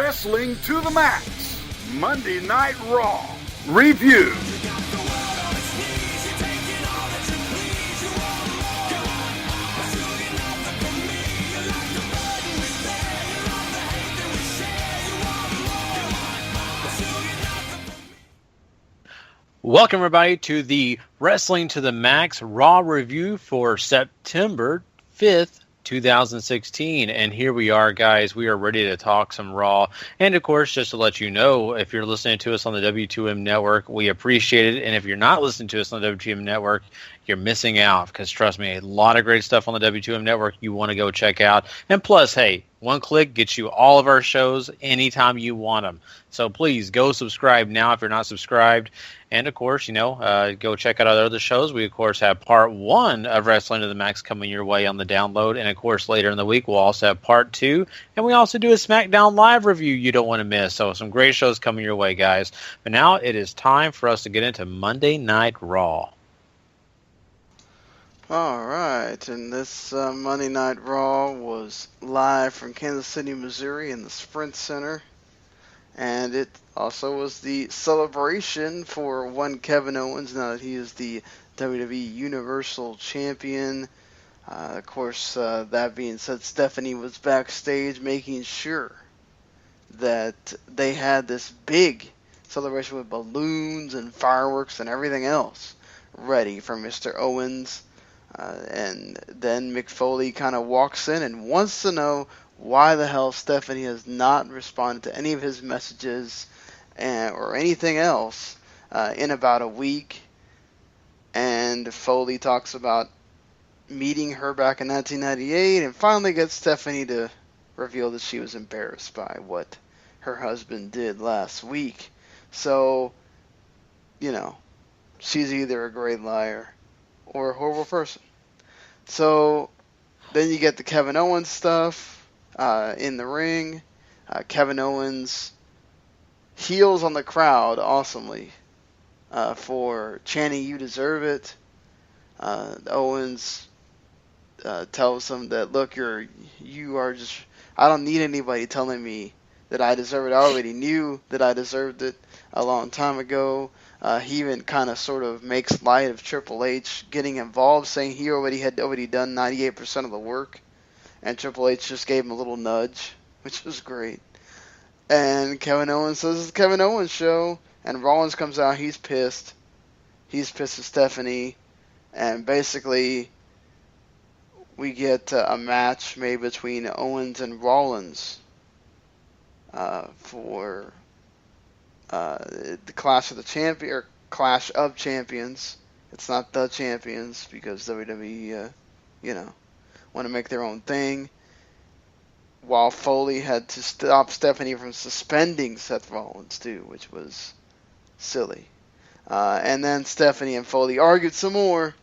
Wrestling to the Max, Monday Night Raw Review. Welcome, everybody, to the Wrestling to the Max Raw Review for September 5th, 2016. And here we are, guys. We are ready to talk some Raw. And, of course, just to let you know, if you're listening to us on the W2M Network, we appreciate it. And if you're not listening to us on the W2M Network, you're missing out. Because, trust me, a lot of great stuff on the W2M Network you want to go check out. And plus, hey, one click gets you all of our shows anytime you want them. So please go subscribe now if you're not subscribed. And, of course, go check out our other shows. We, of course, have part 1 of Wrestling to the Max coming your way on the download. And, of course, later in the week, we'll also have part 2. And we also do a SmackDown Live review you don't want to miss. So some great shows coming your way, guys. But now it is time for us to get into Monday Night Raw. All right, and this Monday Night Raw was live from Kansas City, Missouri in the Sprint Center. And it also was the celebration for one Kevin Owens now that he is the WWE Universal Champion. Of course, that being said, Stephanie was backstage making sure that they had this big celebration with balloons and fireworks and everything else ready for Mr. Owens. And then Mick Foley kind of walks in and wants to know why the hell Stephanie has not responded to any of his messages or anything else in about a week. And Foley talks about meeting her back in 1998 and finally gets Stephanie to reveal that she was embarrassed by what her husband did last week. So, she's either a great liar or a horrible person. So then you get the Kevin Owens stuff in the ring. Kevin Owens heals on the crowd awesomely for chanting "You deserve it." Owens tells him that, look, you are just, I don't need anybody telling me that I deserve it. I already knew that I deserved it a long time ago. He even kind of sort of makes light of Triple H getting involved, saying he had already done 98% of the work, and Triple H just gave him a little nudge, which was great. And Kevin Owens says it's the Kevin Owens show, and Rollins comes out, he's pissed. He's pissed at Stephanie, and basically we get a match made between Owens and Rollins for the Clash of Champions. It's not the Champions because WWE, want to make their own thing. While Foley had to stop Stephanie from suspending Seth Rollins too, which was silly. And then Stephanie and Foley argued some more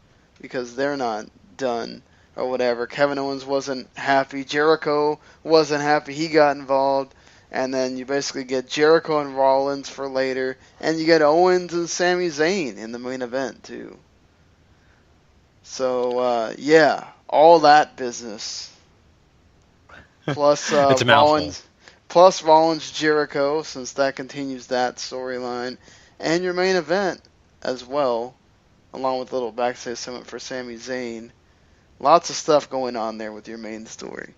because they're not done or whatever. Kevin Owens wasn't happy. Jericho wasn't happy. He got involved. And then you basically get Jericho and Rollins for later. And you get Owens and Sami Zayn in the main event, too. So, all that business. Plus, Rollins Jericho, since that continues that storyline. And your main event as well, along with a little backstage segment for Sami Zayn. Lots of stuff going on there with your main story.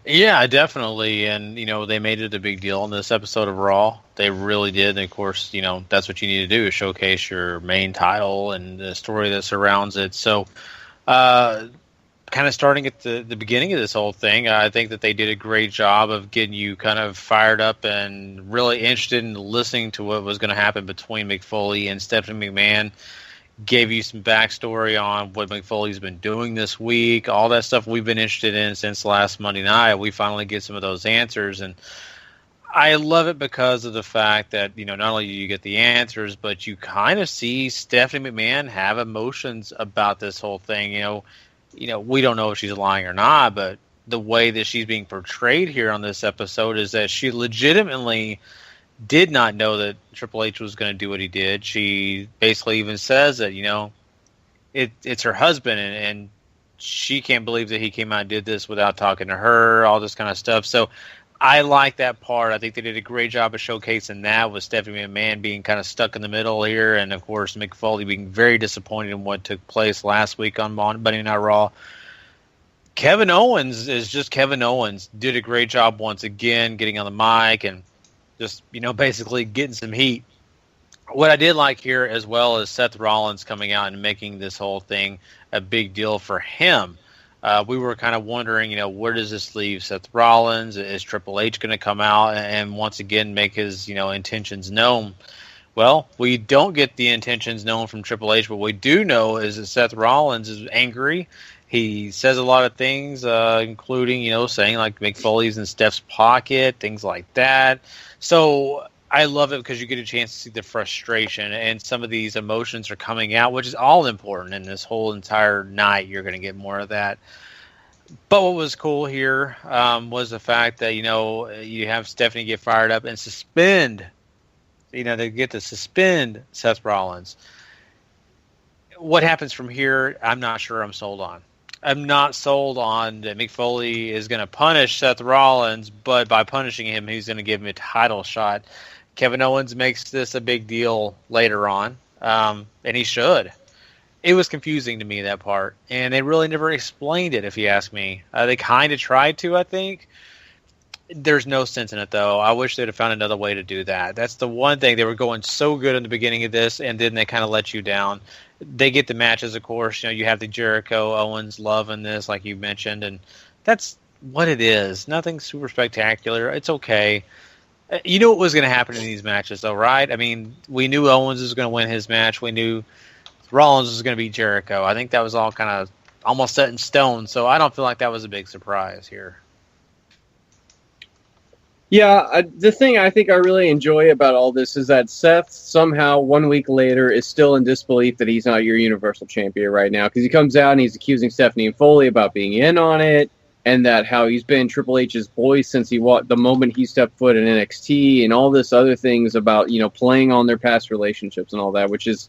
Yeah, definitely. And, they made it a big deal in this episode of Raw. They really did. And, of course, that's what you need to do is showcase your main title and the story that surrounds it. So, kind of starting at the beginning of this whole thing, I think that they did a great job of getting you kind of fired up and really interested in listening to what was going to happen between Mick Foley and Stephanie McMahon. Gave you some backstory on what Mick Foley's been doing this week, all that stuff we've been interested in since last Monday night. We finally get some of those answers, and I love it because of the fact that, not only do you get the answers, but you kind of see Stephanie McMahon have emotions about this whole thing. We don't know if she's lying or not, but the way that she's being portrayed here on this episode is that she legitimately did not know that Triple H was going to do what he did. She basically even says that, it's her husband, and she can't believe that he came out and did this without talking to her, all this kind of stuff. So I like that part. I think they did a great job of showcasing that, with Stephanie McMahon being kind of stuck in the middle here, and of course Mick Foley being very disappointed in what took place last week on Monday Night Raw. Kevin Owens is just Kevin Owens. Did a great job once again getting on the mic and just, basically getting some heat. What I did like here as well is Seth Rollins coming out and making this whole thing a big deal for him. We were kind of wondering, where does this leave Seth Rollins? Is Triple H going to come out and once again make his, intentions known? Well, we don't get the intentions known from Triple H, but what we do know is that Seth Rollins is angry. He says a lot of things, including, saying like Mick Foley's in Steph's pocket, things like that. So I love it because you get a chance to see the frustration, and some of these emotions are coming out, which is all important in this whole entire night. You're going to get more of that. But what was cool here was the fact that, you have Stephanie get fired up and suspend, they get to suspend Seth Rollins. What happens from here, I'm not sure I'm sold on. I'm not sold on that Mick Foley is going to punish Seth Rollins, but by punishing him, he's going to give him a title shot. Kevin Owens makes this a big deal later on, and he should. It was confusing to me, that part, and they really never explained it, if you ask me. They kind of tried to, I think. There's no sense in it, though. I wish they'd have found another way to do that. That's the one thing. They were going so good in the beginning of this, and then they kind of let you down. They get the matches, of course. You have the Jericho Owens love in this, like you mentioned, and that's what it is. Nothing super spectacular. It's okay. You knew what was going to happen in these matches, though, right? I mean, we knew Owens was going to win his match. We knew Rollins was going to beat Jericho. I think that was all kind of almost set in stone, so I don't feel like that was a big surprise here. Yeah, the thing I think I really enjoy about all this is that Seth somehow 1 week later is still in disbelief that he's not your Universal Champion right now, because he comes out and he's accusing Stephanie and Foley about being in on it, and that how he's been Triple H's boy since the moment he stepped foot in NXT, and all this other things about playing on their past relationships and all that, which is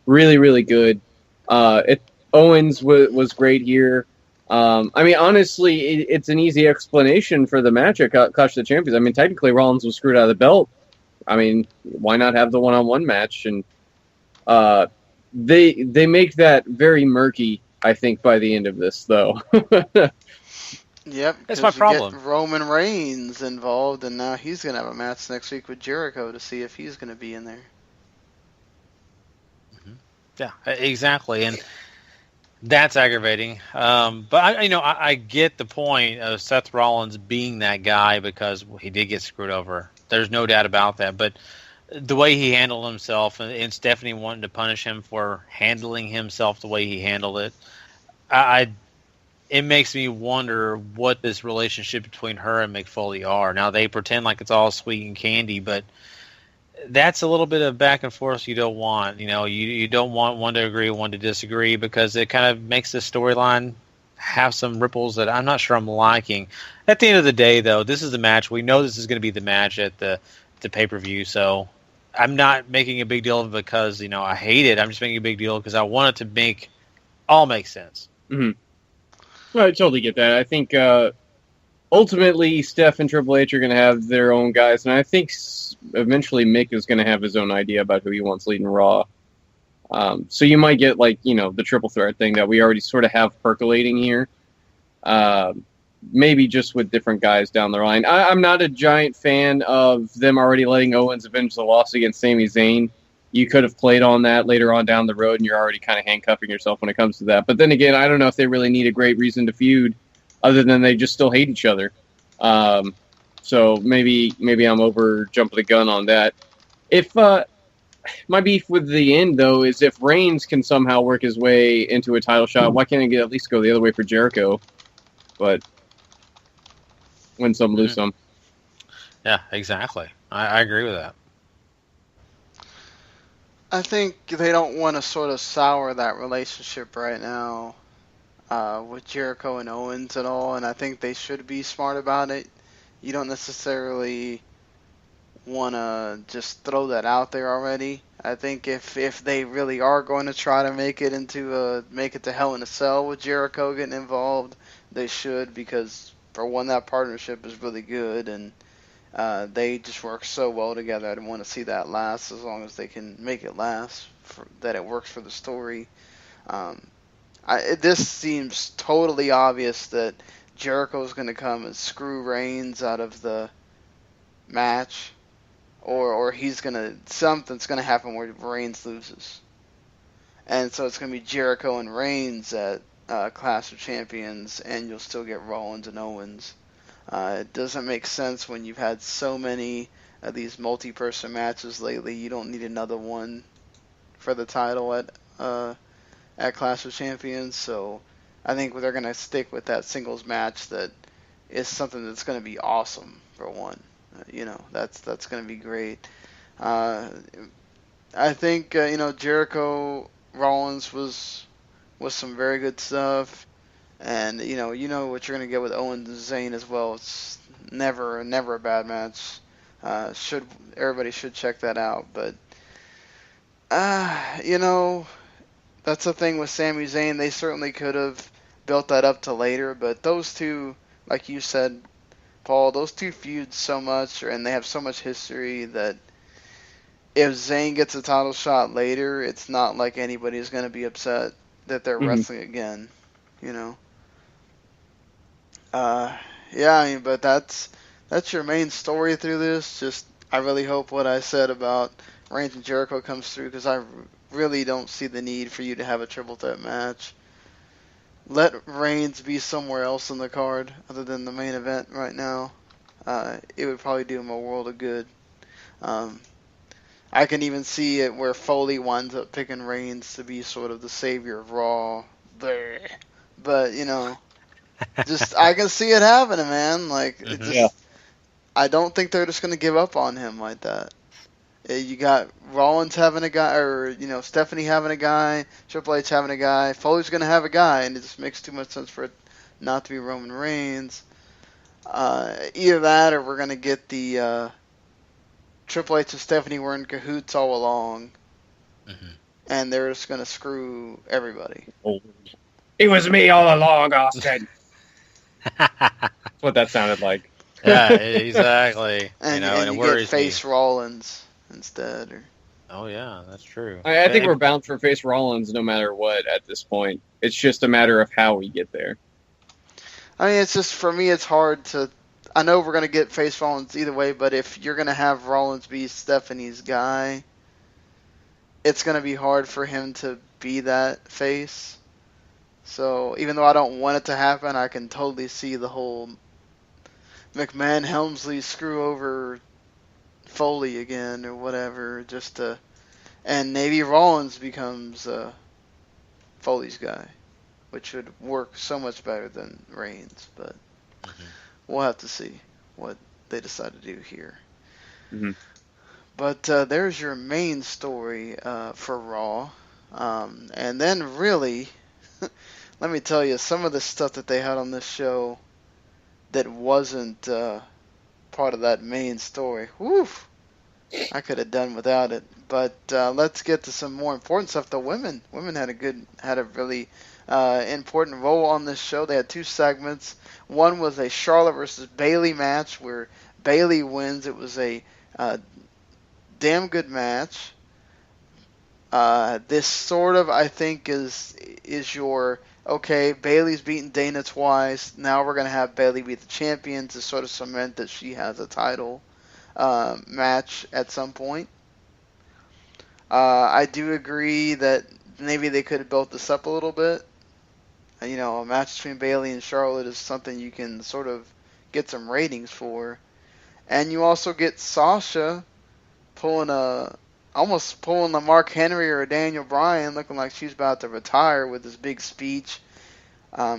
really, really good. Owens was great here. I mean, honestly, it's an easy explanation for the match at Clash of the Champions. I mean, technically, Rollins was screwed out of the belt. I mean, why not have the one-on-one match? And they make that very murky, I think, by the end of this, though. Yep, that's my problem. Get Roman Reigns involved, and now he's going to have a match next week with Jericho to see if he's going to be in there. Mm-hmm. Yeah, exactly, and that's aggravating. But I get the point of Seth Rollins being that guy because he did get screwed over. There's no doubt about that. But the way he handled himself, and Stephanie wanted to punish him for handling himself the way he handled it, it makes me wonder what this relationship between her and Mick Foley are. Now, they pretend like it's all sweet and candy, but that's a little bit of back and forth you don't want. You don't want one to agree, one to disagree, because it kind of makes the storyline have some ripples that I'm not sure I'm liking. At the end of the day, though, this is the match. We know this is going to be the match at the pay-per-view, so I'm not making a big deal of it because, I hate it. I'm just making a big deal because I want it to make sense. Mm-hmm. Well, I totally get that. I think ultimately Steph and Triple H are going to have their own guys, and I think eventually Mick is going to have his own idea about who he wants leading Raw. So you might get the triple threat thing that we already sort of have percolating here. Maybe just with different guys down the line. I'm not a giant fan of them already letting Owens avenge the loss against Sami Zayn. You could have played on that later on down the road, and you're already kind of handcuffing yourself when it comes to that. But then again, I don't know if they really need a great reason to feud other than they just still hate each other. So maybe I'm over jumping the gun on that. If my beef with the end, though, is if Reigns can somehow work his way into a title shot, why can't he at least go the other way for Jericho? But win some, lose some. Yeah, exactly. I agree with that. I think they don't want to sort of sour that relationship right now with Jericho and Owens and all, and I think they should be smart about it. You don't necessarily want to just throw that out there already. I think if they really are going to try to make it to Hell in a Cell with Jericho getting involved, they should, because for one, that partnership is really good, and they just work so well together. I want to see that last as long as they can make it last, that it works for the story. This seems totally obvious that Jericho's going to come and screw Reigns out of the match, or something's gonna happen where Reigns loses, and so it's gonna be Jericho and Reigns at Clash of Champions, and you'll still get Rollins and Owens. It doesn't make sense when you've had so many of these multi-person matches lately. You don't need another one for the title at Clash of Champions. So I think they're gonna stick with that singles match that is something that's gonna be awesome for one. That's going to be great. I think Jericho Rollins was some very good stuff, and what you're going to get with Owens and Zayn as well. It's never a bad match. Everybody should check that out. But that's the thing with Sami Zayn. They certainly could have built that up to later, but those two, like you said, Paul, those two feud so much, and they have so much history, that if Zayn gets a title shot later, it's not like anybody's going to be upset that they're wrestling again, but that's your main story through this. Just, I really hope what I said about Reigns and Jericho comes through, because I really don't see the need for you to have a triple threat match. Let Reigns be somewhere else in the card other than the main event right now. It would probably do him a world of good. I can even see it where Foley winds up picking Reigns to be sort of the savior of Raw. But, just I can see it happening, man. I don't think they're just going to give up on him like that. You got Rollins having a guy, or Stephanie having a guy, Triple H having a guy, Foley's going to have a guy, and it just makes too much sense for it not to be Roman Reigns. Either that, or we're going to get the Triple H and Stephanie were in cahoots all along, and they're just going to screw everybody. It was me all along, Austin. That's what that sounded like. Yeah, exactly. And and you it worries get face me. Rollins instead. Oh yeah, that's true. I think we're bound for face Rollins no matter what at this point. It's just a matter of how we get there. I mean, it's just, for me, it's hard to... I know we're going to get face Rollins either way, but if you're going to have Rollins be Stephanie's guy, it's going to be hard for him to be that face. So even though I don't want it to happen, I can totally see the whole McMahon-Helmsley screw over Foley again or whatever, and maybe Rollins becomes Foley's guy, which would work so much better than Reigns, but we'll have to see what they decide to do here. But there's your main story for Raw, and then really, let me tell you, some of the stuff that they had on this show that wasn't part of that main story. Woof! I could have done without it. But let's get to some more important stuff. The women had a really important role on this show. They had two segments. One was a Charlotte versus Bayley match where Bayley wins. It was a damn good match. This sort of, I think, is your... Okay, Bayley's beaten Dana twice. Now we're going to have Bayley beat the champion to sort of cement that she has a title match at some point. I do agree that maybe they could have built this up a little bit. A match between Bayley and Charlotte is something you can sort of get some ratings for. And you also get Sasha almost pulling the Mark Henry or a Daniel Bryan, looking like she's about to retire with this big speech.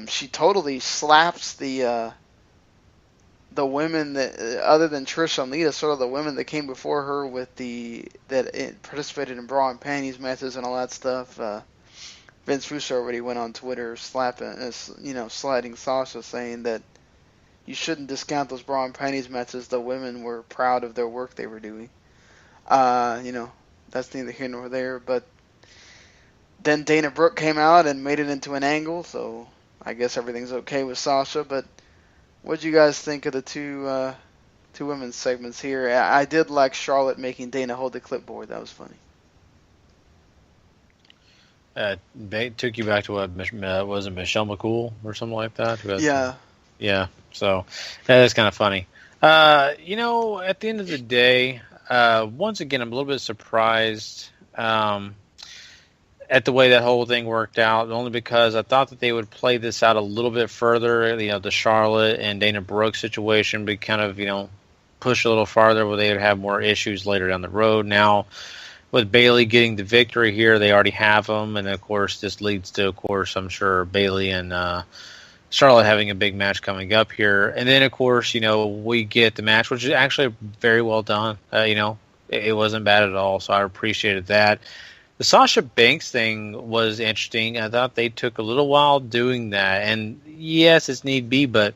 She totally slaps the women that, other than Trish and Lita, sort of the women that came before her that participated in bra and panties matches and all that stuff. Vince Russo already went on Twitter sliding Sasha, saying that, you shouldn't discount those bra and panties matches. The women were proud of their work they were doing. You know, that's neither here nor there. But then Dana Brooke came out and made it into an angle, so I guess everything's okay with Sasha. But what do you guys think of the two women's segments here? I did like Charlotte making Dana hold the clipboard. That was funny. They took you back to what was it, Michelle McCool or something like that? Yeah. Yeah. So that is kind of funny. You know, at the end of the day, once again, I'm a little bit surprised at the way that whole thing worked out, only because I thought that they would play this out a little bit further. You know, the Charlotte and Dana Brooke situation would kind of, you know, push a little farther where they would have more issues later down the road. Now, with Bayley getting the victory here, they already have them, and of course, this leads to, of course, I'm sure Bayley and Charlotte having a big match coming up here. And then, of course, you know, we get the match, which is actually very well done. You know, it wasn't bad at all, so I appreciated that. The Sasha Banks thing was interesting. I thought they took a little while doing that. And yes, it's need be, but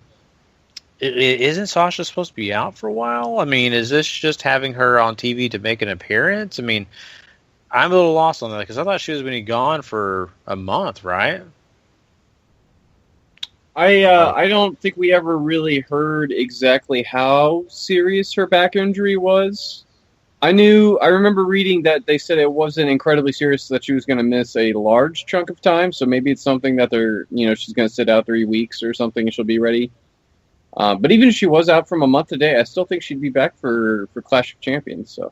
isn't Sasha supposed to be out for a while? I mean, is this just having her on TV to make an appearance? I mean, I'm a little lost on that because I thought she was going to be gone for a month, right? I don't think we ever really heard exactly how serious her back injury was. I remember reading that they said it wasn't incredibly serious, that she was going to miss a large chunk of time. So maybe it's something that she's going to sit out 3 weeks or something and she'll be ready. But even if she was out from a month today, I still think she'd be back for Clash of Champions. So,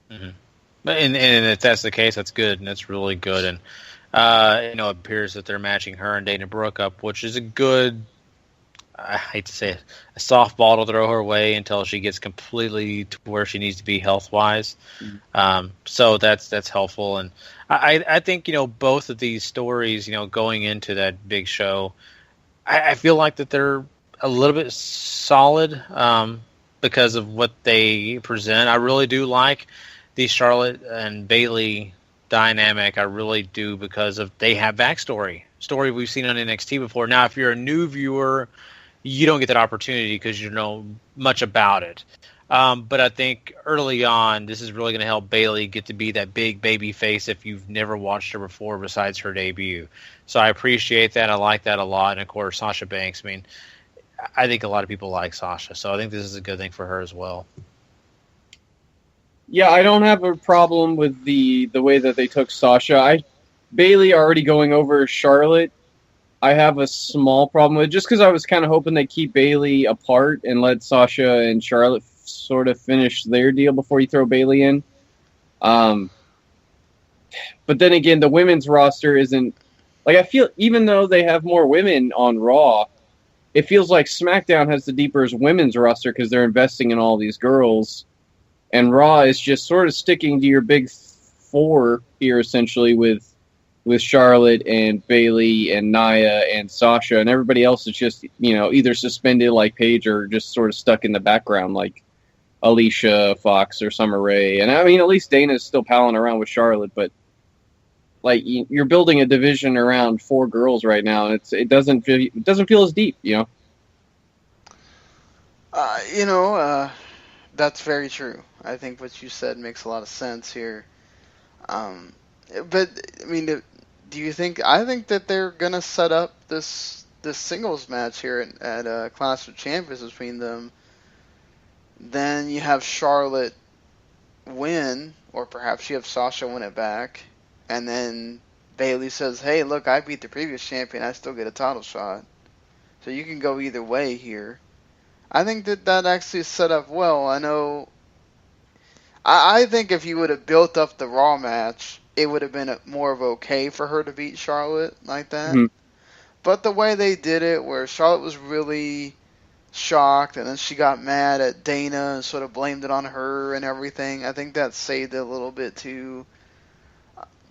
and if that's the case, that's good and that's really good. And you know, it appears that they're matching her and Dana Brooke up, which is a good. I hate to say it, a softball to throw her way until she gets completely to where she needs to be health-wise. So that's helpful. And I think, you know, both of these stories, you know, going into that big show, I feel like that they're a little bit solid because of what they present. I really do like the Charlotte and Bayley dynamic. I really do, because of they have backstory. Story we've seen on NXT before. Now, if you're a new viewer, you don't get that opportunity because you don't know much about it. But I think early on, this is really going to help Bayley get to be that big baby face if you've never watched her before besides her debut. So I appreciate that. I like that a lot. And, of course, Sasha Banks. I mean, I think a lot of people like Sasha. So I think this is a good thing for her as well. Yeah, I don't have a problem with the way that they took Sasha. Bayley already going over Charlotte, I have a small problem with, just because I was kind of hoping they'd keep Bayley apart and let Sasha and Charlotte sort of finish their deal before you throw Bayley in. But then again, the women's roster isn't, like, I feel, even though they have more women on Raw, it feels like SmackDown has the deepest women's roster because they're investing in all these girls. And Raw is just sort of sticking to your big four here, essentially, with Charlotte and Bayley and Nia and Sasha, and everybody else is just, you know, either suspended like Paige or just sort of stuck in the background like Alicia Fox or Summer Rae. And I mean, at least Dana's still palling around with Charlotte, but like you're building a division around 4 girls right now, and it doesn't feel as deep, you know. That's very true. I think what you said makes a lot of sense here. But I mean, do you think? I think that they're gonna set up this singles match here at Clash of Champions between them. Then you have Charlotte win, or perhaps you have Sasha win it back, and then Bayley says, "Hey, look, I beat the previous champion. I still get a title shot." So you can go either way here. I think that actually is set up well. I know. I think if you would have built up the Raw match, it would have been more of okay for her to beat Charlotte like that. Mm-hmm. But the way they did it, where Charlotte was really shocked, and then she got mad at Dana and sort of blamed it on her and everything, I think that saved it a little bit too.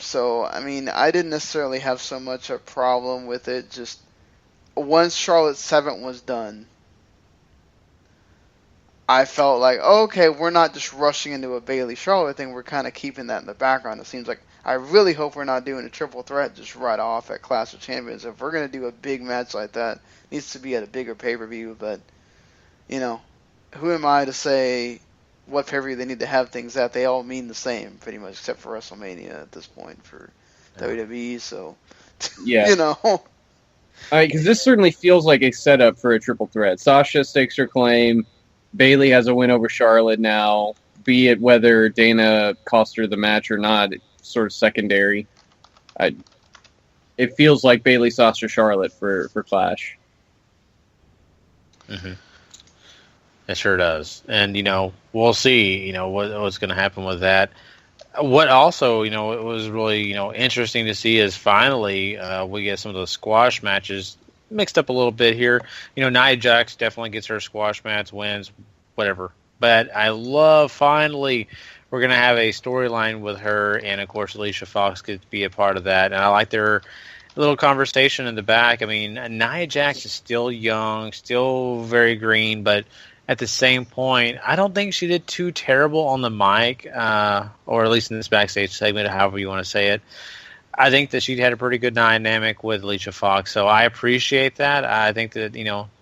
So, I mean, I didn't necessarily have so much a problem with it. Just once Charlotte's 7 was done, I felt like, okay, we're not just rushing into a Bayley Charlotte thing. We're kind of keeping that in the background. It seems like, I really hope we're not doing a triple threat just right off at Clash of Champions. If we're going to do a big match like that, it needs to be at a bigger pay-per-view. But who am I to say what pay-per-view they need to have things at? They all mean the same, pretty much, except for WrestleMania at this point for WWE. So, yeah. Because this certainly feels like a setup for a triple threat. Sasha stakes her claim. Bayley has a win over Charlotte now. Be it whether Dana cost her the match or not, it's sort of secondary. It feels like Bayley, Sasha, Charlotte for Clash. Mm-hmm. It sure does. And, we'll see, what's going to happen with that. What also, it was really, interesting to see is finally we get some of those squash matches mixed up a little bit here. Nia Jax definitely gets her squash match, wins, whatever. But I love finally we're going to have a storyline with her, and, of course, Alicia Fox gets to be a part of that. And I like their little conversation in the back. I mean, Nia Jax is still young, still very green, but at the same point, I don't think she did too terrible on the mic, or at least in this backstage segment, however you want to say it. I think that she had a pretty good dynamic with Alicia Fox, so I appreciate that. I think that,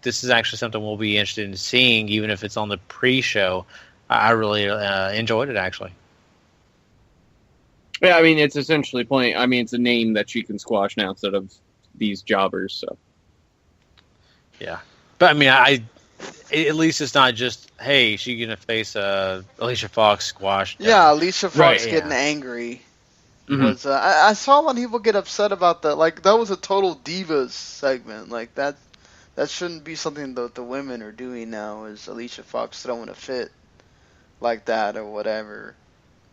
this is actually something we'll be interested in seeing, even if it's on the pre-show. I really enjoyed it, actually. Yeah, I mean, it's essentially playing. I mean, it's a name that she can squash now instead of these jobbers. So, yeah, but I mean, at least it's not just, hey, she's gonna face Alicia Fox squash. Yeah, Alicia Fox getting angry. Mm-hmm. Was I saw a lot of people get upset about that. Like, that was a total divas segment. Like, that shouldn't be something that the women are doing now. Is Alicia Fox throwing a fit like that or whatever?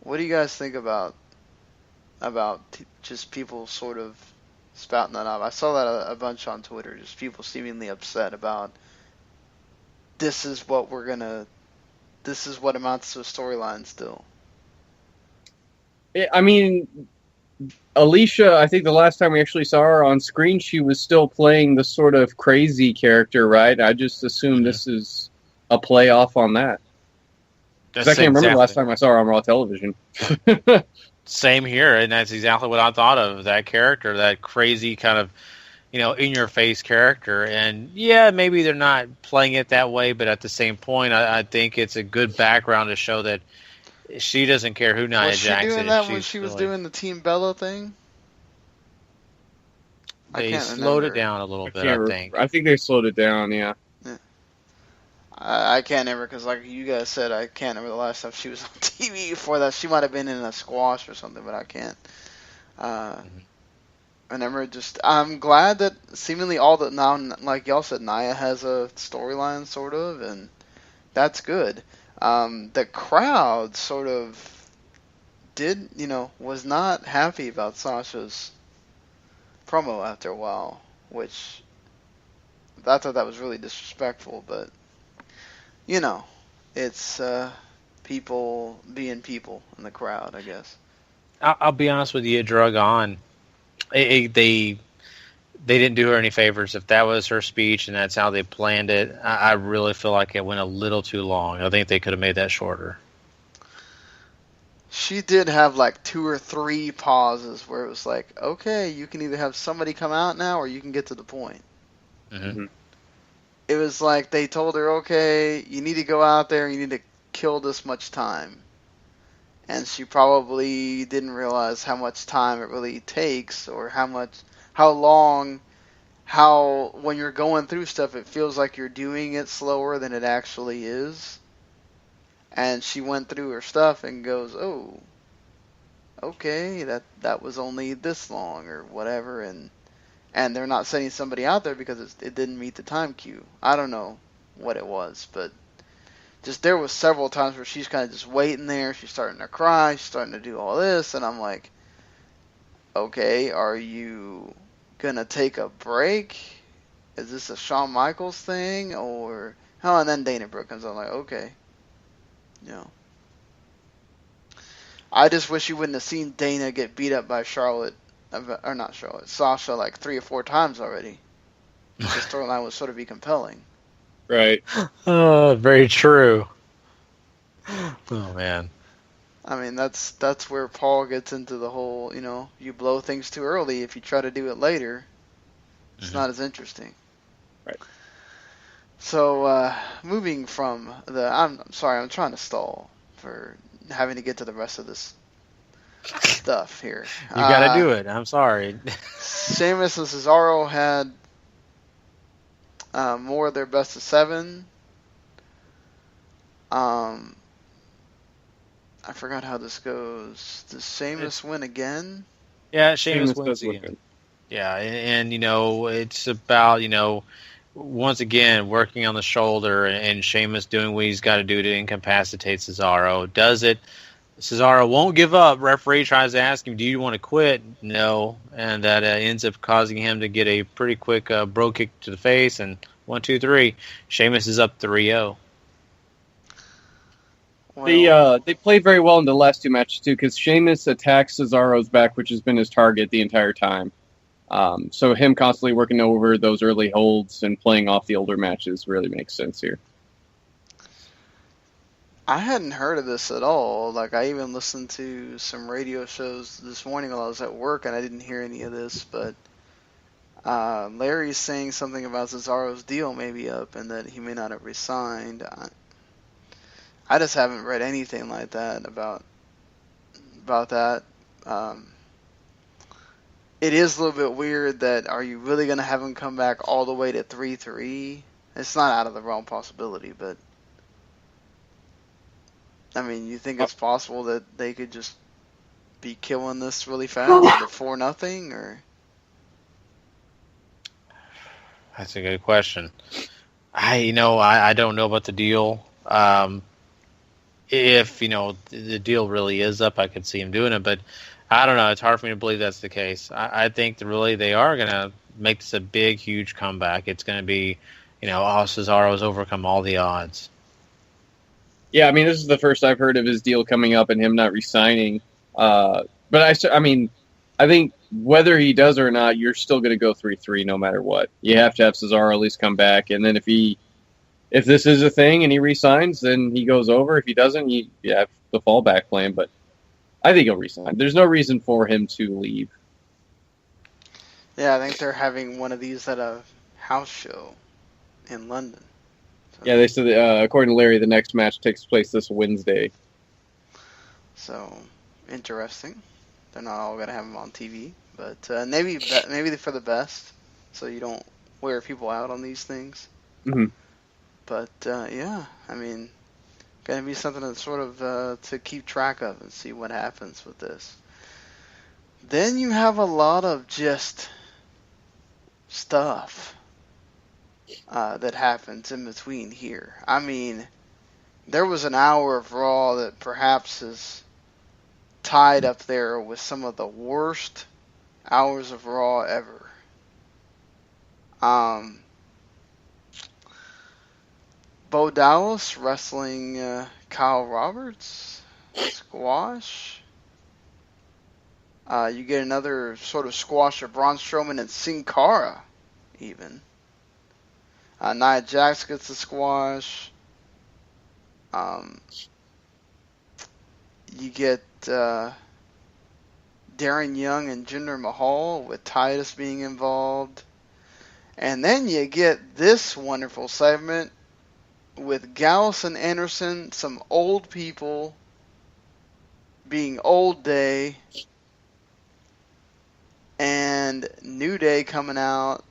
What do you guys think about just people sort of spouting that off? I saw that a bunch on Twitter. Just people seemingly upset about this is what amounts to a storyline still. I mean, Alicia, I think the last time we actually saw her on screen, she was still playing the sort of crazy character, right? I just assume this is a play off on that. I can't remember the last time I saw her on Raw television. Same here, and that's exactly what I thought of, that character, that crazy kind of, in-your-face character. And, yeah, maybe they're not playing it that way, but at the same point, I think it's a good background to show that she doesn't care who Nia Jax is. Was she doing that when she was doing the Team Bella thing? They slowed it down a little bit, I think. I think they slowed it down, yeah. I can't remember, because like you guys said, I can't remember the last time she was on TV before that. She might have been in a squash or something, but I can't. I remember I'm glad that seemingly all that now, like y'all said, Nia has a storyline, sort of, and that's good. The crowd sort of was not happy about Sasha's promo after a while, which I thought that was really disrespectful, but it's people being people in the crowd, I guess. I'll be honest with you, drug on. They didn't do her any favors. If that was her speech and that's how they planned it, I really feel like it went a little too long. I think they could have made that shorter. She did have like 2 or 3 pauses where it was like, okay, you can either have somebody come out now or you can get to the point. Mm-hmm. It was like they told her, okay, you need to go out there, you need to kill this much time. And she probably didn't realize how much time it really takes, or how long, when you're going through stuff, it feels like you're doing it slower than it actually is. And she went through her stuff and goes, oh, okay, that was only this long or whatever, and they're not sending somebody out there because it didn't meet the time cue. I don't know what it was, but just there was several times where she's kind of just waiting there. She's starting to cry. She's starting to do all this, and I'm like, okay, are you gonna take a break? Is this a Shawn Michaels thing, or how? And then Dana Brooke comes on, like, okay, I just wish you wouldn't have seen Dana get beat up by Sasha like 3 or 4 times already. The storyline would sort of be compelling. Right. Oh, very true. Oh, man. I mean, that's where Paul gets into the whole, you blow things too early. If you try to do it later, it's not as interesting. Right. So, moving from I'm sorry, I'm trying to stall for having to get to the rest of this stuff here. You got to do it. I'm sorry. Sheamus and Cesaro had more of their best of 7. I forgot how this goes. Does Sheamus win again? Yeah, Sheamus Sheamus wins does look again. good. Yeah, and it's about once again working on the shoulder and Sheamus doing what he's got to do to incapacitate Cesaro. Does it? Cesaro won't give up. Referee tries to ask him, "Do you want to quit?" No, and that ends up causing him to get a pretty quick bro kick to the face. And 1, 2, 3, Sheamus is up 3-0. Well, They played very well in the last 2 matches too, because Sheamus attacks Cesaro's back, which has been his target the entire time. So him constantly working over those early holds and playing off the older matches really makes sense here. I hadn't heard of this at all. Like, I even listened to some radio shows this morning while I was at work, and I didn't hear any of this. But Larry's saying something about Cesaro's deal may be up and that he may not have resigned. I just haven't read anything like that about that. It is a little bit weird that are you really going to have him come back all the way to 3-3? It's not out of the realm possibility, but I mean, you think it's possible that they could just be killing this really fast to 4-0, or? That's a good question. I don't know about the deal. If the deal really is up, I could see him doing it, but I don't know. It's hard for me to believe that's the case. I think that really they are going to make this a big, huge comeback. It's going to be, Cesaro's overcome all the odds. Yeah, I mean, this is the first I've heard of his deal coming up and him not resigning. But I think whether he does or not, you're still going to go 3-3 no matter what. You have to have Cesaro at least come back, and then if this is a thing and he resigns, then he goes over. If he doesn't, you have the fallback plan. But I think he'll resign. There's no reason for him to leave. Yeah, I think they're having one of these at a house show in London. So, yeah, they said, according to Larry, the next match takes place this Wednesday. So, interesting. They're not all going to have him on TV, but maybe for the best, so you don't wear people out on these things. Mm-hmm. But, yeah, I mean, going to be something to sort of to keep track of and see what happens with this. Then you have a lot of just stuff that happens in between here. I mean, there was an hour of Raw that perhaps is tied up there with some of the worst hours of Raw ever. Bo Dallas wrestling Kyle Roberts, squash. You get another sort of squash of Braun Strowman and Sin Cara, even. Nia Jax gets the squash. You get Darren Young and Jinder Mahal with Titus being involved. And then you get this wonderful segment with Gallus and Anderson, some old people being Old Day, and New Day coming out,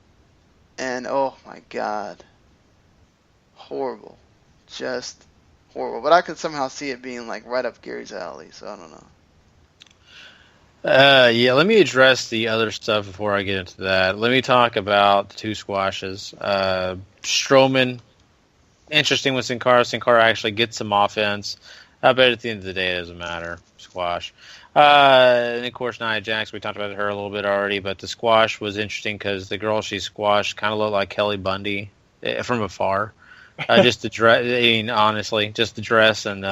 and oh my god, horrible, just horrible. But I could somehow see it being like right up Gary's alley, so I don't know. Yeah, let me address the other stuff before I get into that. Let me talk about the 2 squashes. Strowman, interesting with Sin Cara. Sin Cara actually gets some offense. But at the end of the day, it doesn't matter. Squash. And of course, Nia Jax, we talked about her a little bit already, but the squash was interesting because the girl she squashed kind of looked like Kelly Bundy from afar. Just the dress, honestly, just the dress and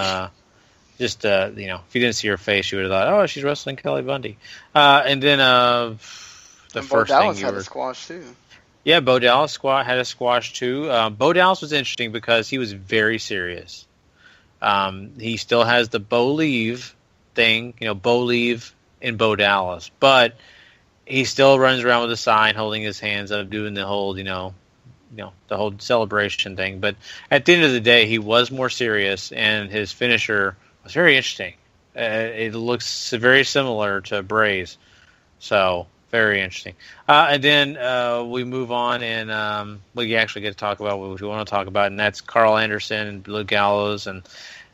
if you didn't see her face, you would have thought, oh, she's wrestling Kelly Bundy. And then the and first Bo Dallas thing had a squash too. Yeah, Bo Dallas had a squash too. Bo Dallas was interesting because he was very serious. He still has the Bo Leave thing, Bo Leave in Bo Dallas, but he still runs around with a sign, holding his hands up, doing the whole, the whole celebration thing. But at the end of the day, he was more serious, and his finisher was very interesting. It looks very similar to Bray's, so very interesting. And then we move on, and we actually get to talk about what we want to talk about, and that's Carl Anderson and Luke Gallows and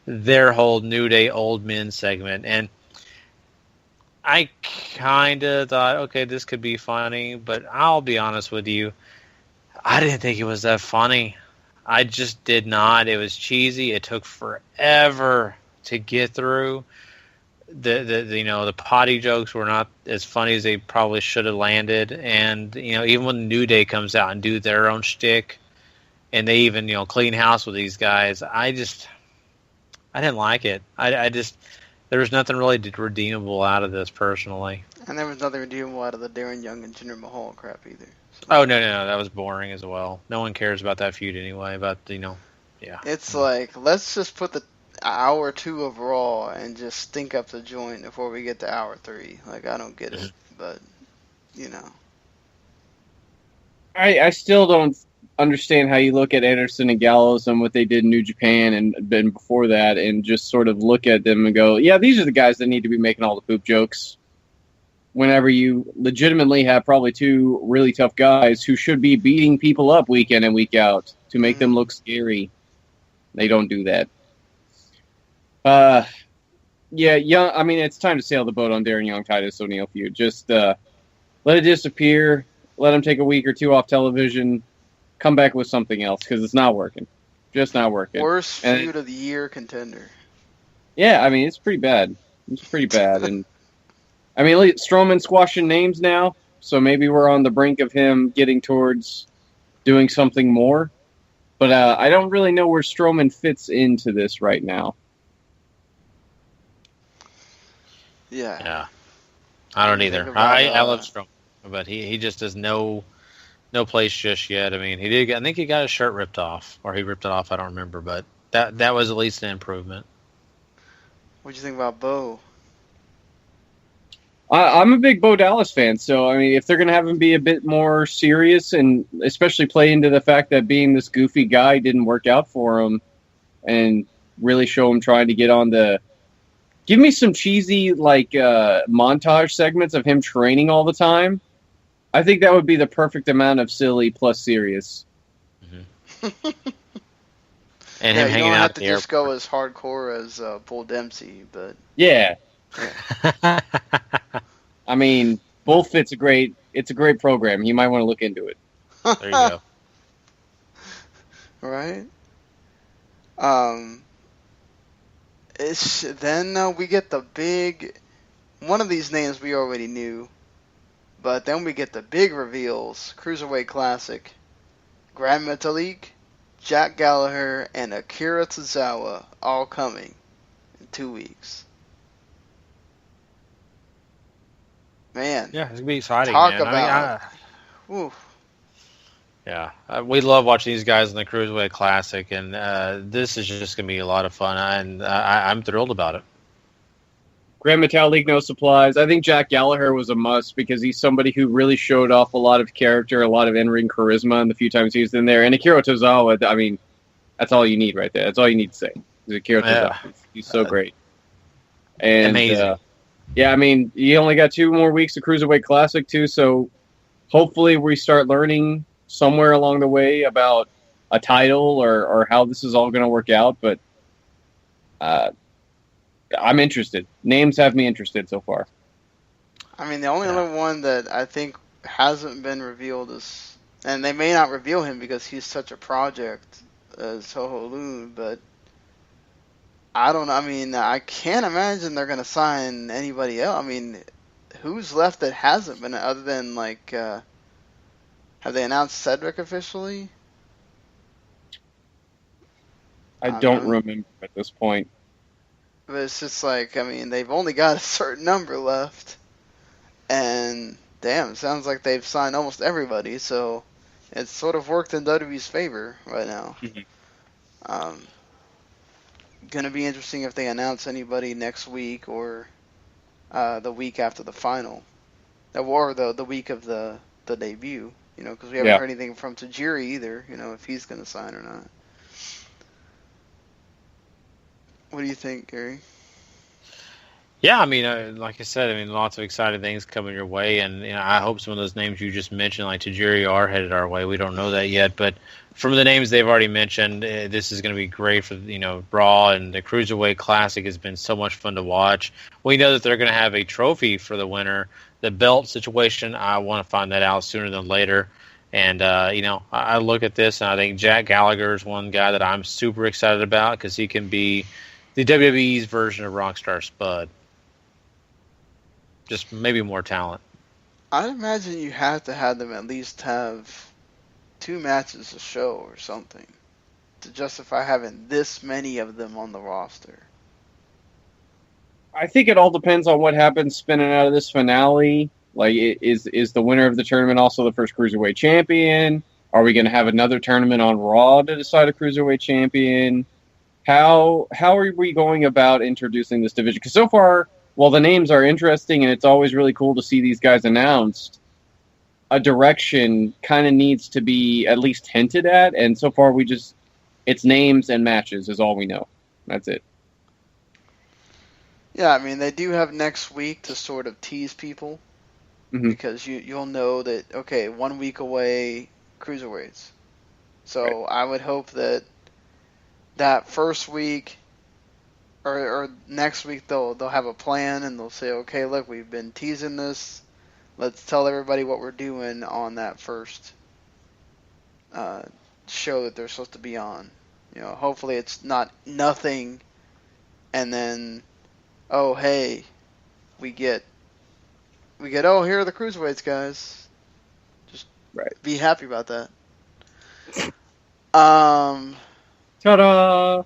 their whole New Day Old Men segment. And I kind of thought, okay, this could be funny, but I'll be honest with you, I didn't think it was that funny. I just did not. It was cheesy. It took forever to get through. The potty jokes were not as funny as they probably should have landed. And even when New Day comes out and do their own shtick, and they even clean house with these guys, I didn't like it. There was nothing really redeemable out of this personally. And there was nothing redeemable out of the Darren Young and Jinder Mahal crap either. So. Oh no, that was boring as well. No one cares about that feud anyway. But yeah. It's like, let's just put the hour 2 of Raw and just stink up the joint before we get to hour 3. Like, I don't get it, but I still don't understand how you look at Anderson and Gallows and what they did in New Japan and then before that, and just sort of look at them and go, yeah, these are the guys that need to be making all the poop jokes. Whenever you legitimately have probably 2 really tough guys who should be beating people up week in and week out to make them look scary. They don't do that. Young. I mean, it's time to sail the boat on Darren Young Titus O'Neil feud. Just let it disappear. Let him take a week or 2 off television. Come back with something else because it's not working. Just not working. Worst feud of the year contender. Yeah, I mean, it's pretty bad. It's pretty bad. And I mean, Strowman squashing names now, so maybe we're on the brink of him getting towards doing something more. But I don't really know where Strowman fits into this right now. Yeah. I don't either. I love Strowman, but he just does no place just yet. I mean, I think he got his shirt ripped off, or he ripped it off. I don't remember, but that was at least an improvement. What'd you think about Bo? I'm a big Bo Dallas fan, so I mean, if they're going to have him be a bit more serious and especially play into the fact that being this goofy guy didn't work out for him, and really show him trying to get on the... Give me some cheesy montage segments of him training all the time. I think that would be the perfect amount of silly plus serious. Mm-hmm. And him hanging out at the airport. You don't have to just go as hardcore as Bull Dempsey, but... Yeah. I mean, Bull Fit's it's a great program. You might want to look into it. There you go. Right? Then we get the big... One of these names we already knew, but then we get the big reveals. Cruiserweight Classic. Grand Metalik, Jack Gallagher, and Akira Tozawa all coming in 2 weeks. Man. Yeah, it's going to be exciting, talk man. About... Yeah, we love watching these guys in the Cruiserweight Classic, and this is just going to be a lot of fun, and I'm thrilled about it. Grand Metalik, no supplies. I think Jack Gallagher was a must because he's somebody who really showed off a lot of character, a lot of in-ring charisma in the few times he was in there. And Akira Tozawa, I mean, that's all you need right there. That's all you need to say. Akira Tozawa. He's so great. And, amazing. I mean, you only got 2 more weeks of Cruiserweight Classic, too, so hopefully we start learning somewhere along the way about a title or how this is all going to work out. But I'm interested. Names have me interested so far. I mean, the only other one that I think hasn't been revealed is, and they may not reveal him because he's such a project as Soho Loon, but I don't know. I mean, I can't imagine they're going to sign anybody else. I mean, who's left that hasn't been, other than, have they announced Cedric officially? I don't remember at this point. But it's just they've only got a certain number left. And, damn, it sounds like they've signed almost everybody, so it's sort of worked in WWE's favor right now. Mm-hmm. Going to be interesting if they announce anybody next week or the week after the final. Or the week of the debut, because we haven't heard anything from Tajiri either, if he's going to sign or not. What do you think, Gary? Yeah, I mean, like I said, lots of exciting things coming your way, and I hope some of those names you just mentioned, like Tajiri, are headed our way. We don't know that yet, but from the names they've already mentioned, this is going to be great for Raw, and the Cruiserweight Classic has been so much fun to watch. We know that they're going to have a trophy for the winner. The belt situation, I want to find that out sooner than later. And I look at this, and I think Jack Gallagher is one guy that I'm super excited about because he can be the WWE's version of Rockstar Spud. Just maybe more talent. I'd imagine you have to have them at least have 2 matches a show or something to justify having this many of them on the roster. I think it all depends on what happens spinning out of this finale. Like, is the winner of the tournament also the first Cruiserweight champion? Are we going to have another tournament on Raw to decide a Cruiserweight champion? How are we going about introducing this division? Because so far, while the names are interesting and it's always really cool to see these guys announced, a direction kind of needs to be at least hinted at. And so far, it's names and matches is all we know. That's it. Yeah, they do have next week to sort of tease people. Mm-hmm. Because you'll know that, okay, 1 week away, Cruiserweights. So right. I would hope that first week or next week they'll have a plan and they'll say, okay, look, we've been teasing this. Let's tell everybody what we're doing on that first show that they're supposed to be on. Hopefully it's not nothing and then, oh, hey, we get, oh, here are the Cruiserweights, guys. Just be happy about that. Ta-da!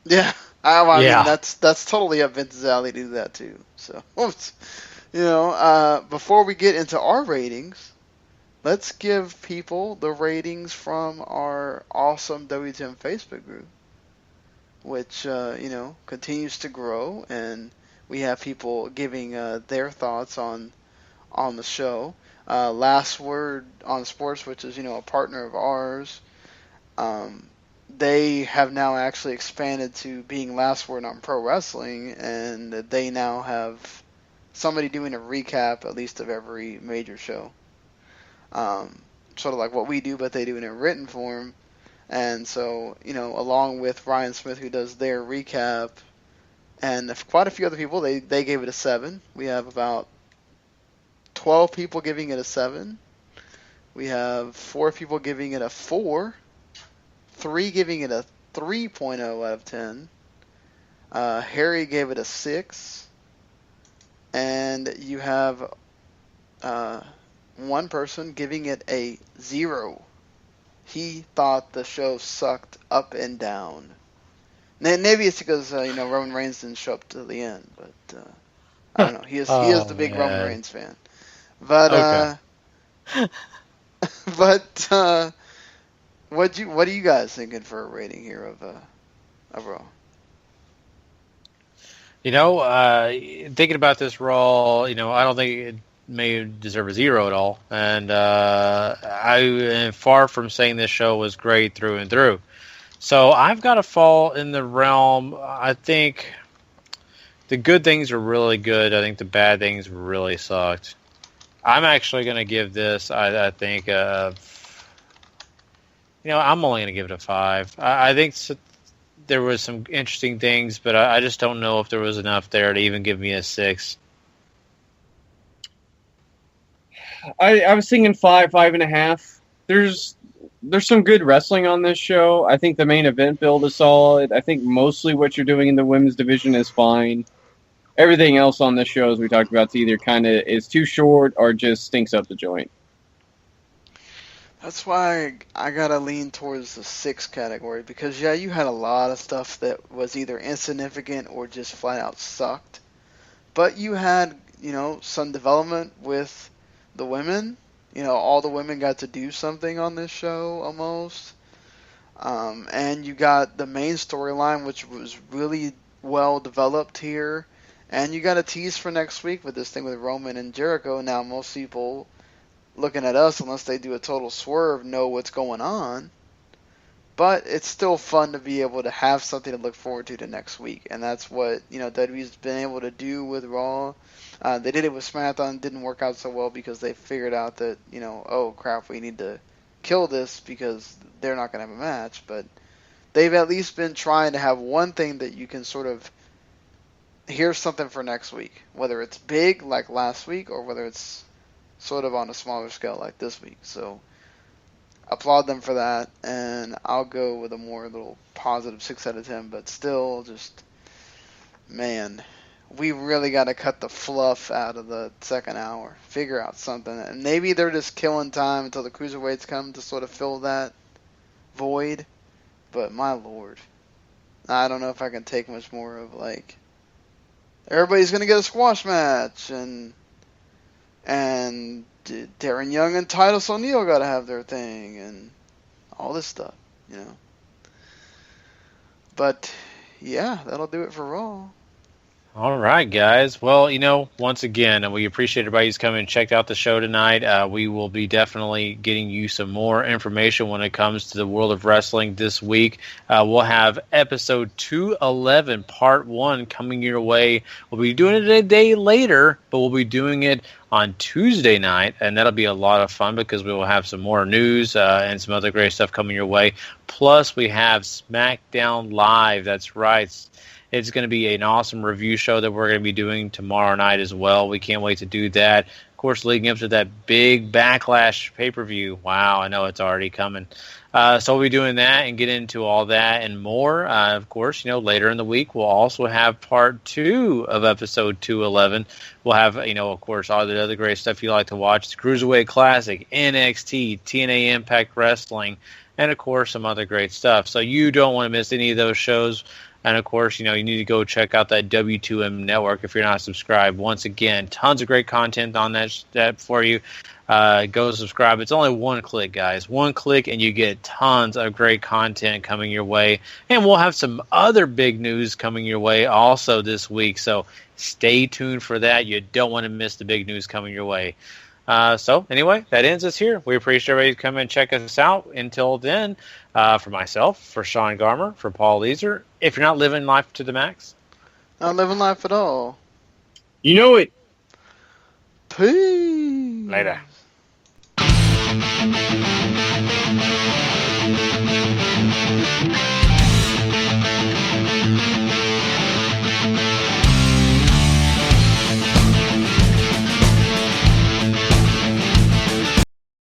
Yeah. I mean, that's totally up Vince's alley to do that, too. So, before we get into our ratings, let's give people the ratings from our awesome WTM Facebook group, which, continues to grow, and we have people giving their thoughts on the show. Last Word on Sports, which is, a partner of ours, they have now actually expanded to being Last Word on Pro Wrestling, and they now have somebody doing a recap, at least of every major show. Sort of like what we do, but they do it in written form. And so, along with Ryan Smith, who does their recap, and quite a few other people, they gave it a 7. We have about 12 people giving it a 7. We have 4 people giving it a 4. 3 giving it a 3.0 out of 10. Harry gave it a 6. And you have one person giving it a 0. He thought the show sucked up and down. Maybe it's because Roman Reigns didn't show up to the end, but I don't know. He is the big Roman Reigns fan. But but what are you guys thinking for a rating here of Raw? Thinking about this Raw, I don't think it may deserve a 0 at all. And I am far from saying this show was great through and through. So I've got to fall in the realm. I think the good things are really good. I think the bad things really sucked. I'm actually going to give this, I think, I'm only going to give it a 5. I think there was some interesting things, but I just don't know if there was enough there to even give me a 6. I was thinking 5.5. There's some good wrestling on this show. I think the main event build is solid. I think mostly what you're doing in the women's division is fine. Everything else on this show, as we talked about, is either is too short or just stinks up the joint. That's why I gotta lean towards the 6 category, because you had a lot of stuff that was either insignificant or just flat out sucked. But you had, some development with the women. All the women got to do something on this show almost. And you got the main storyline, which was really well developed here. And you got a tease for next week with this thing with Roman and Jericho. Now, most people looking at us, unless they do a total swerve, know what's going on. But it's still fun to be able to have something to look forward to next week, and that's what WWE's been able to do with Raw. They did it with SmackDown, didn't work out so well because they figured out that oh crap, we need to kill this because they're not going to have a match. But they've at least been trying to have one thing that you can sort of here's something for next week, whether it's big like last week or whether it's sort of on a smaller scale like this week. So applaud them for that, and I'll go with a more little positive 6 out of 10, but still just, man, we really got to cut the fluff out of the second hour. Figure out something. And maybe they're just killing time until the cruiserweights come to sort of fill that void, but my lord, I don't know if I can take much more of, like, everybody's going to get a squash match, and Darren Young and Titus O'Neil got to have their thing, and all this stuff, But, yeah, that'll do it for Raw. All right, guys. Well, once again, we appreciate everybody who's come and checked out the show tonight. We will be definitely getting you some more information when it comes to the world of wrestling this week. We'll have episode 211, part 1, coming your way. We'll be doing it a day later, but we'll be doing it on Tuesday night, and that'll be a lot of fun because we will have some more news and some other great stuff coming your way. Plus, we have SmackDown Live. That's right. It's going to be an awesome review show that we're going to be doing tomorrow night as well. We can't wait to do that. Of course, leading up to that big Backlash pay-per-view. Wow, I know it's already coming. So we'll be doing that and get into all that and more. Of course, later in the week, we'll also have part 2 of episode 211. We'll have, of course, all the other great stuff you like to watch. The Cruiserweight Classic, NXT, TNA Impact Wrestling, and, of course, some other great stuff. So you don't want to miss any of those shows. And, of course, you need to go check out that W2M network if you're not subscribed. Once again, tons of great content on that for you. Go subscribe. It's only one click, guys. One click, and you get tons of great content coming your way. And we'll have some other big news coming your way also this week. So stay tuned for that. You don't want to miss the big news coming your way. So, anyway, that ends us here. We appreciate everybody to come and check us out. Until then, for myself, for Sean Garmer, for Paul Leeser, if you're not living life to the max, Not living life at all. You know it. Peace. Later.